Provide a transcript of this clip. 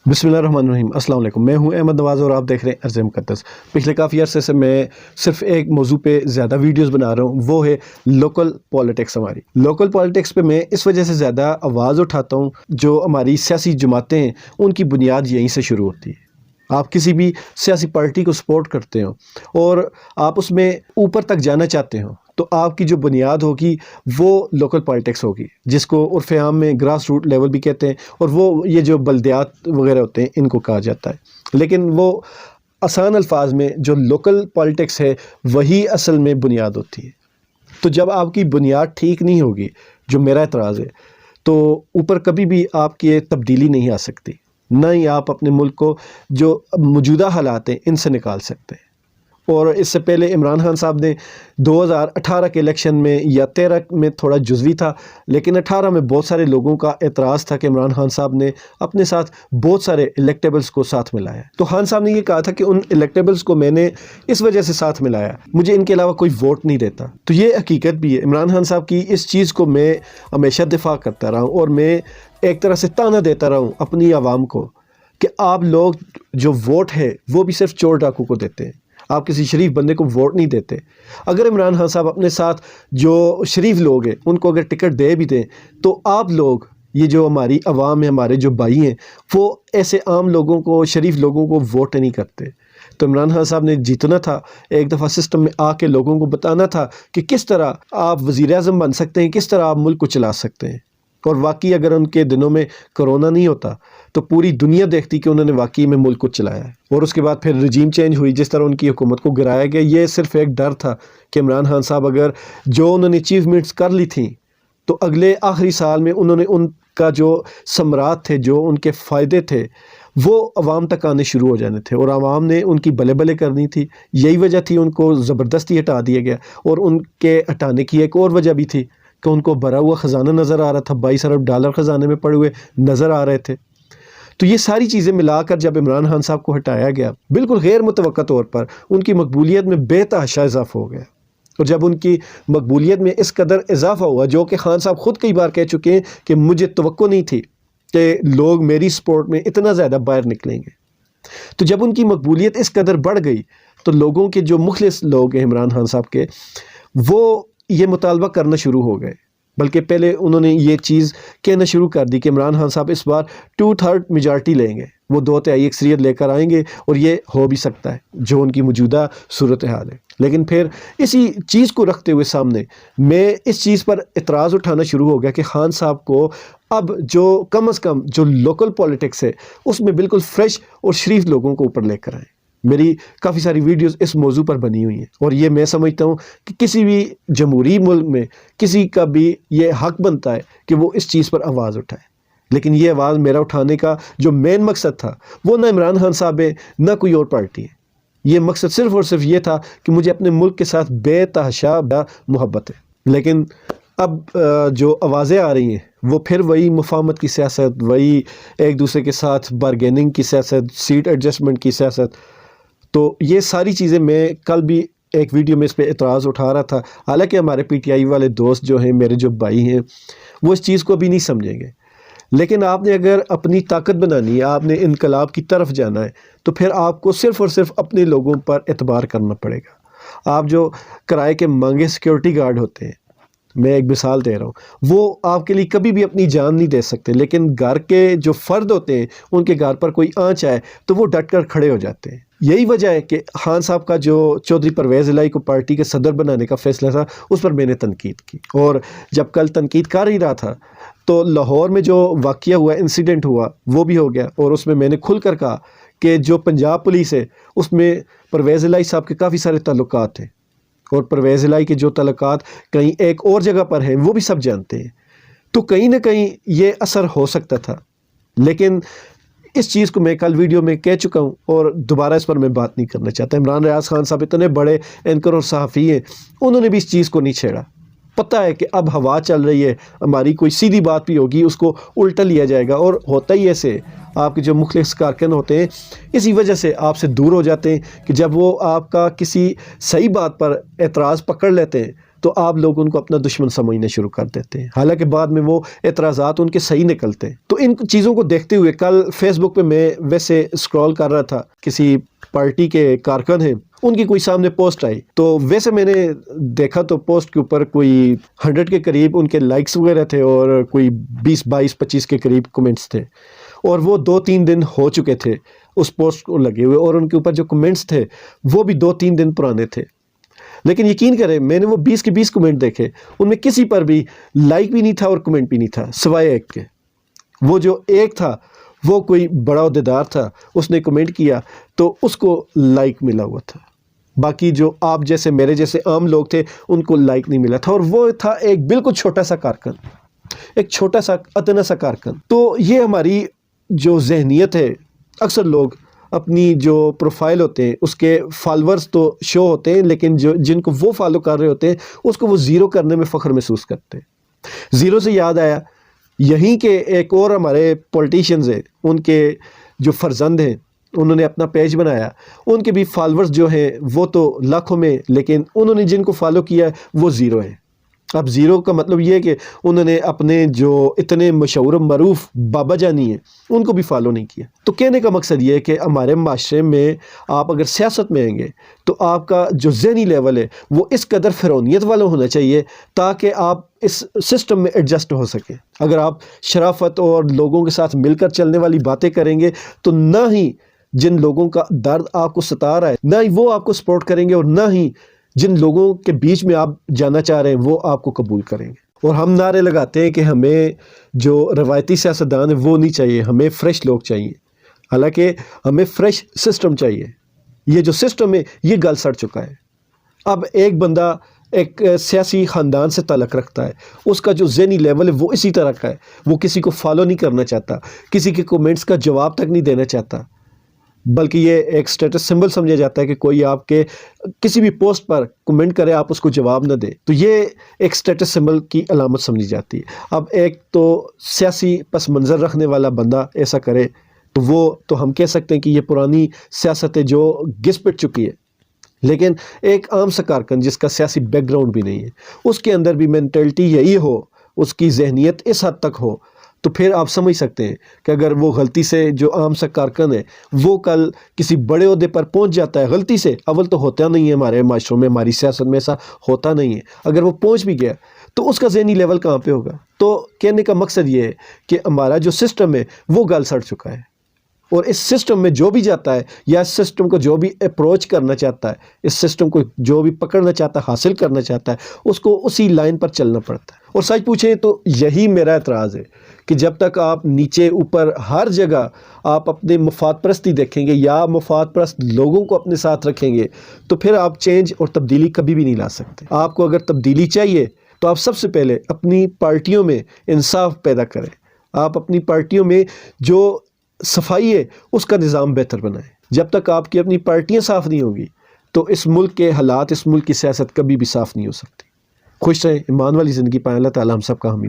बिस्मिल्लाहिर्रहमानिर्रहीम। अस्सलाम वालेकुम। मैं हूं अहमद नवाज़ और आप देख रहे हैं अर्ज़ मुक़द्दस। पिछले काफ़ी अरसे से मैं सिर्फ एक मौजू पे ज़्यादा वीडियोस बना रहा हूं, वो है लोकल पॉलिटिक्स। हमारी लोकल पॉलिटिक्स पे मैं इस वजह से ज़्यादा आवाज़ उठाता हूं, जो हमारी सियासी जमातें हैं उनकी बुनियाद यहीं से शुरू होती है। आप किसी भी सियासी पार्टी को सपोर्ट करते हो और आप उसमें ऊपर तक जाना चाहते हो, तो आपकी जो बुनियाद होगी वो लोकल पॉलिटिक्स होगी, जिसको उर्फ़ आम में ग्रास रूट लेवल भी कहते हैं, और वो ये जो बल्दियात वगैरह होते हैं इनको कहा जाता है। लेकिन वो आसान अल्फाज में जो लोकल पॉलिटिक्स है वही असल में बुनियाद होती है। तो जब आपकी बुनियाद ठीक नहीं होगी, जो मेरा एतराज़ है, तो ऊपर कभी भी आपकी तब्दीली नहीं आ सकती, ना ही आप अपने मुल्क को जो मौजूदा हालात हैं इनसे निकाल सकते हैं। और इससे पहले इमरान खान साहब ने 2018 के इलेक्शन में या 13 में थोड़ा जुज़वी था, लेकिन 18 में बहुत सारे लोगों का एतराज़ था कि इमरान खान साहब ने अपने साथ बहुत सारे इलेक्टेबल्स को साथ मिलाया। तो खान साहब ने ये कहा था कि उन इलेक्टेबल्स को मैंने इस वजह से साथ मिलाया, मुझे इनके अलावा कोई वोट नहीं देता। तो ये हकीकत भी है। इमरान खान साहब की इस चीज़ को मैं हमेशा दिफा करता रहा हूँ और मैं एक तरह से ताना देता रहा हूँ अपनी आवाम को कि आप लोग जो वोट है वो भी सिर्फ चोर डाकू को देते हैं, आप किसी शरीफ बंदे को वोट नहीं देते। अगर इमरान खान साहब अपने साथ जो शरीफ लोग हैं उनको अगर टिकट दे भी दें, तो आप लोग, ये जो हमारी आवाम है, हमारे जो भाई हैं, वो ऐसे आम लोगों को, शरीफ लोगों को वोट नहीं करते। तो इमरान खान साहब ने जीतना था, एक दफ़ा सिस्टम में आके लोगों को बताना था कि किस तरह आप वज़ीर आज़म बन सकते हैं, किस तरह आप मुल्क को चला सकते हैं। और वाकई अगर उनके दिनों में कोरोना नहीं होता तो पूरी दुनिया देखती कि उन्होंने वाकई में मुल्क को चलाया है। और उसके बाद फिर रजीम चेंज हुई, जिस तरह उनकी हुकूमत को गिराया गया, ये सिर्फ एक डर था कि इमरान खान साहब अगर जो उन्होंने अचीवमेंट्स कर ली थी तो अगले आखिरी साल में उन्होंने उनका जो सम्राट थे, जो उनके फ़ायदे थे, वो अवाम तक आने शुरू हो जाने थे और आवाम ने उनकी बले बले करनी थी। यही वजह थी उनको ज़बरदस्ती हटा दिया गया। और उनके हटाने की एक और वजह भी थी कि उनको भरा हुआ ख़जाना नज़र आ रहा था, 22 अरब डॉलर ख़जाने में पड़े हुए नज़र आ रहे थे। तो ये सारी चीज़ें मिलाकर जब इमरान खान साहब को हटाया गया, बिल्कुल गैर मुतवक्का तौर पर उनकी मकबूलियत में बेतहाशा इजाफा हो गया। और जब उनकी मकबूलियत में इस कदर इजाफा हुआ, जो कि खान साहब ख़ुद कई बार कह चुके हैं कि मुझे तवक्को नहीं थी कि लोग मेरी सपोर्ट में इतना ज़्यादा बाहर निकलेंगे, तो जब उनकी मकबूलियत इस कदर बढ़ गई तो लोगों के जो मुखलिस लोग हैं इमरान खान साहब के, वो ये मुतालबा करना शुरू हो गए। बल्कि पहले उन्होंने ये चीज़ कहना शुरू कर दी कि इमरान खान साहब इस बार 2/3 मेजॉरिटी लेंगे, वो 2/3 अक्सरियत लेकर आएंगे और ये हो भी सकता है जो उनकी मौजूदा सूरत हाल है। लेकिन फिर इसी चीज़ को रखते हुए सामने मैं इस चीज़ पर इतराज़ उठाना शुरू हो गया कि खान साहब को अब जो कम अज़ कम जो लोकल पॉलिटिक्स है उसमें बिल्कुल फ्रेश और शरीफ लोगों को ऊपर लेकर आएँ। मेरी काफ़ी सारी वीडियोस इस मौजू पर बनी हुई हैं और ये मैं समझता हूँ कि किसी भी जमहूरी मुल्क में किसी का भी ये हक बनता है कि वो इस चीज़ पर आवाज़ उठाए। लेकिन ये आवाज़ मेरा उठाने का जो मेन मकसद था वो ना इमरान खान साहब है, ना कोई और पार्टी है। ये मकसद सिर्फ़ और सिर्फ ये था कि मुझे अपने मुल्क के साथ बेतहाशा मोहब्बत है। लेकिन अब जो आवाज़ें आ रही हैं वो फिर वही मुफाहमत की सियासत, वही एक दूसरे के साथ बारगेनिंग की सियासत, सीट एडजस्टमेंट की सियासत। तो ये सारी चीज़ें मैं कल भी एक वीडियो में इस पे एतराज़ उठा रहा था। हालांकि हमारे पीटीआई वाले दोस्त जो हैं, मेरे जो भाई हैं, वो इस चीज़ को भी नहीं समझेंगे। लेकिन आपने अगर अपनी ताकत बनानी है, आपने इनकलाब की तरफ जाना है, तो फिर आपको सिर्फ़ और सिर्फ अपने लोगों पर एतबार करना पड़ेगा। आप जो किराए के महंगे सिक्योरिटी गार्ड होते हैं, मैं एक मिसाल दे रहा हूँ, वो आपके लिए कभी भी अपनी जान नहीं दे सकते, लेकिन घर के जो फ़र्द होते हैं उनके घर पर कोई आँच आए तो वो डट कर खड़े हो जाते हैं। यही वजह है कि खान साहब का जो चौधरी परवेज़ इलाही को पार्टी के सदर बनाने का फ़ैसला था, उस पर मैंने तनकीद की। और जब कल तनकीद कर ही रहा था तो लाहौर में जो वाक़या हुआ, इंसिडेंट हुआ, वो भी हो गया। और उसमें मैंने खुल कर कहा कि जो पंजाब पुलिस है उसमें परवेज़ इलाही साहब के काफ़ी सारे ताल्लुकात हैं और परवेज़ इलाही के जो ताल्लुकात कहीं एक और जगह पर हैं वो भी सब जानते हैं। तो कहीं ना कहीं ये असर हो सकता था। लेकिन इस चीज़ को मैं कल वीडियो में कह चुका हूँ और दोबारा इस पर मैं बात नहीं करना चाहता। इमरान रियाज खान साहब इतने बड़े एंकर और सहाफ़ी हैं, उन्होंने भी इस चीज़ को नहीं छेड़ा। पता है कि अब हवा चल रही है, हमारी कोई सीधी बात भी होगी उसको उल्टा लिया जाएगा। और होता ही ऐसे, आपके जो मुखलिस कारकुन होते हैं इसी वजह से आपसे दूर हो जाते हैं कि जब वो आपका किसी सही बात पर एतराज़ पकड़ लेते हैं तो تو آپ لوگ ان کو اپنا دشمن سمجھنا شروع کر دیتے ہیں، حالانکہ بعد میں وہ اعتراضات ان کے صحیح نکلتے ہیں۔ تو ان چیزوں کو دیکھتے ہوئے کل فیس بک پہ میں ویسے اسکرول کر رہا تھا، کسی پارٹی کے کارکن ہیں، ان کی کوئی سامنے پوسٹ آئی، تو ویسے میں نے دیکھا تو پوسٹ کے اوپر کوئی 100 کے قریب ان کے لائکس وغیرہ تھے اور کوئی 20 22 25 کے قریب کمنٹس تھے، اور وہ 2-3 دن ہو چکے تھے اس پوسٹ کو لگے ہوئے، اور ان کے اوپر جو کمنٹس تھے وہ بھی 2-3 دن پرانے تھے۔ لیکن یقین کریں میں نے وہ 20 کے 20 کمنٹ دیکھے، ان میں کسی پر بھی لائک بھی نہیں تھا اور کمنٹ بھی نہیں تھا سوائے ایک کے۔ وہ جو ایک تھا وہ کوئی بڑا عہدیدار تھا، اس نے کمنٹ کیا تو اس کو لائک ملا ہوا تھا، باقی جو آپ جیسے میرے جیسے عام لوگ تھے ان کو لائک نہیں ملا تھا، اور وہ تھا ایک بالکل چھوٹا سا کارکن، ایک چھوٹا سا ادنا سا کارکن۔ تو یہ ہماری جو ذہنیت ہے، اکثر لوگ اپنی جو پروفائل ہوتے ہیں اس کے فالورز تو شو ہوتے ہیں، لیکن جن کو وہ فالو کر رہے ہوتے ہیں اس کو وہ زیرو کرنے میں فخر محسوس کرتے ہیں۔ زیرو سے یاد آیا، یہیں کے ایک اور ہمارے پولیٹیشینز ہیں، ان کے جو فرزند ہیں انہوں نے اپنا پیج بنایا، ان کے بھی فالورز جو ہیں وہ تو لاکھوں میں، لیکن انہوں نے جن کو فالو کیا ہے وہ زیرو ہے۔ اب زیرو کا مطلب یہ ہے کہ انہوں نے اپنے جو اتنے مشہور و معروف بابا جانی ہیں ان کو بھی فالو نہیں کیا۔ تو کہنے کا مقصد یہ ہے کہ ہمارے معاشرے میں آپ اگر سیاست میں آئیں گے تو آپ کا جو ذہنی لیول ہے وہ اس قدر فرعونیت والا ہونا چاہیے تاکہ آپ اس سسٹم میں ایڈجسٹ ہو سکیں۔ اگر آپ شرافت اور لوگوں کے ساتھ مل کر چلنے والی باتیں کریں گے تو نہ ہی جن لوگوں کا درد آپ کو ستا رہا ہے نہ ہی وہ آپ کو سپورٹ کریں گے، اور نہ ہی جن لوگوں کے بیچ میں آپ جانا چاہ رہے ہیں وہ آپ کو قبول کریں گے۔ اور ہم نعرے لگاتے ہیں کہ ہمیں جو روایتی سیاستدان ہیں وہ نہیں چاہیے، ہمیں فریش لوگ چاہیے، حالانکہ ہمیں فریش سسٹم چاہیے۔ یہ جو سسٹم ہے یہ گل سڑ چکا ہے۔ اب ایک بندہ ایک سیاسی خاندان سے تعلق رکھتا ہے، اس کا جو ذہنی لیول ہے وہ اسی طرح کا ہے، وہ کسی کو فالو نہیں کرنا چاہتا، کسی کے کومنٹس کا جواب تک نہیں دینا چاہتا، بلکہ یہ ایک سٹیٹس سمبل سمجھا جاتا ہے کہ کوئی آپ کے کسی بھی پوسٹ پر کمنٹ کرے آپ اس کو جواب نہ دے، تو یہ ایک سٹیٹس سمبل کی علامت سمجھی جاتی ہے۔ اب ایک تو سیاسی پس منظر رکھنے والا بندہ ایسا کرے تو وہ تو ہم کہہ سکتے ہیں کہ یہ پرانی سیاست ہے جو گھس پٹ چکی ہے، لیکن ایک عام سا کارکن جس کا سیاسی بیک گراؤنڈ بھی نہیں ہے، اس کے اندر بھی مینٹلٹی یہی ہو، اس کی ذہنیت اس حد تک ہو، تو پھر آپ سمجھ سکتے ہیں کہ اگر وہ غلطی سے جو عام سا کارکن ہے وہ کل کسی بڑے عہدے پر پہنچ جاتا ہے غلطی سے، اول تو ہوتا نہیں ہے ہمارے معاشروں میں، ہماری سیاست میں ایسا ہوتا نہیں ہے، اگر وہ پہنچ بھی گیا تو اس کا ذہنی لیول کہاں پہ ہوگا؟ تو کہنے کا مقصد یہ ہے کہ ہمارا جو سسٹم ہے وہ گل سڑ چکا ہے، اور اس سسٹم میں جو بھی جاتا ہے یا اس سسٹم کو جو بھی اپروچ کرنا چاہتا ہے، اس سسٹم کو جو بھی پکڑنا چاہتا ہے، حاصل کرنا چاہتا ہے، اس کو اسی لائن پر چلنا پڑتا ہے۔ اور سچ پوچھیں تو یہی میرا اعتراض ہے کہ جب تک آپ نیچے اوپر ہر جگہ آپ اپنے مفاد پرستی دیکھیں گے یا مفاد پرست لوگوں کو اپنے ساتھ رکھیں گے تو پھر آپ چینج اور تبدیلی کبھی بھی نہیں لا سکتے۔ آپ کو اگر تبدیلی چاہیے تو آپ سب سے پہلے اپنی پارٹیوں میں انصاف پیدا کریں، آپ اپنی پارٹیوں میں جو صفائی ہے اس کا نظام بہتر بنائیں۔ جب تک آپ کی اپنی پارٹیاں صاف نہیں ہوگی تو اس ملک کے حالات، اس ملک کی سیاست کبھی بھی صاف نہیں ہو سکتی۔ خوش رہیں، ایمان والی زندگی پائیں۔ اللہ تعالیٰ ہم سب کا حامی